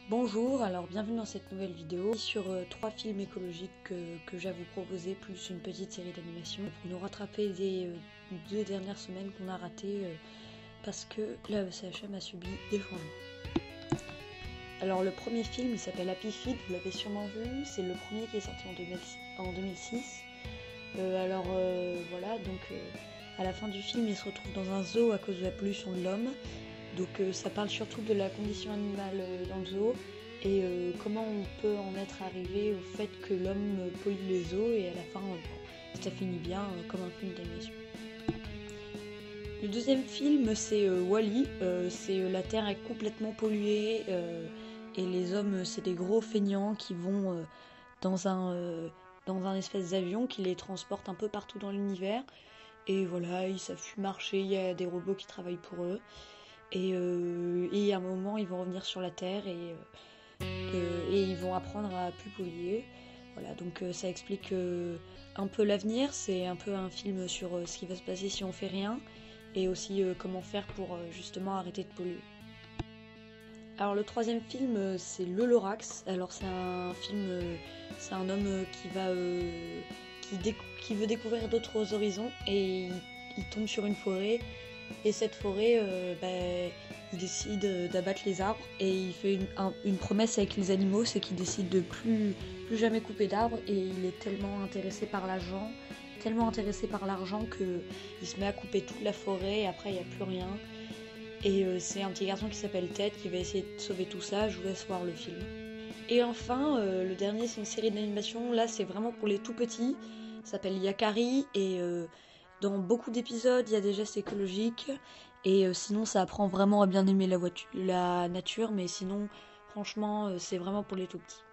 Bonjour, alors bienvenue dans cette nouvelle vidéo sur 3 films écologiques que j'ai à vous proposer, plus une petite série d'animation pour nous rattraper des 2 dernières semaines qu'on a ratées parce que la ECHM a subi des changements. Alors le premier film il s'appelle Happy Feet, vous l'avez sûrement vu, c'est le premier qui est sorti en 2006. Voilà, donc à la fin du film il se retrouve dans un zoo à cause de la pollution de l'homme. Donc ça parle surtout de la condition animale dans le zoo et comment on peut en être arrivé au fait que l'homme pollue les zoos et à la fin ça finit bien comme un film d'animation. Le deuxième film c'est Wall-E, c'est la terre est complètement polluée et les hommes c'est des gros feignants qui vont dans un espèce d'avion qui les transporte un peu partout dans l'univers et voilà, ils savent plus marcher, il y a des robots qui travaillent pour eux. Et à un moment, ils vont revenir sur la Terre et ils vont apprendre à plus polluer. Voilà, donc ça explique un peu l'avenir. C'est un peu un film sur ce qui va se passer si on fait rien et aussi comment faire pour justement arrêter de polluer. Alors le troisième film, c'est Le Lorax. Alors c'est un film, c'est un homme qui veut découvrir d'autres horizons et il tombe sur une forêt. Et cette forêt, il décide d'abattre les arbres et il fait une promesse avec les animaux, c'est qu'il décide de plus jamais couper d'arbres et il est tellement intéressé par l'argent qu'il se met à couper toute la forêt et après il n'y a plus rien. Et c'est un petit garçon qui s'appelle Ted qui va essayer de sauver tout ça, je vous laisse voir le film. Et enfin, le dernier c'est une série d'animation, là c'est vraiment pour les tout petits, ça s'appelle Yakari et dans beaucoup d'épisodes, il y a des gestes écologiques et sinon ça apprend vraiment à bien aimer la nature, mais sinon franchement c'est vraiment pour les tout petits.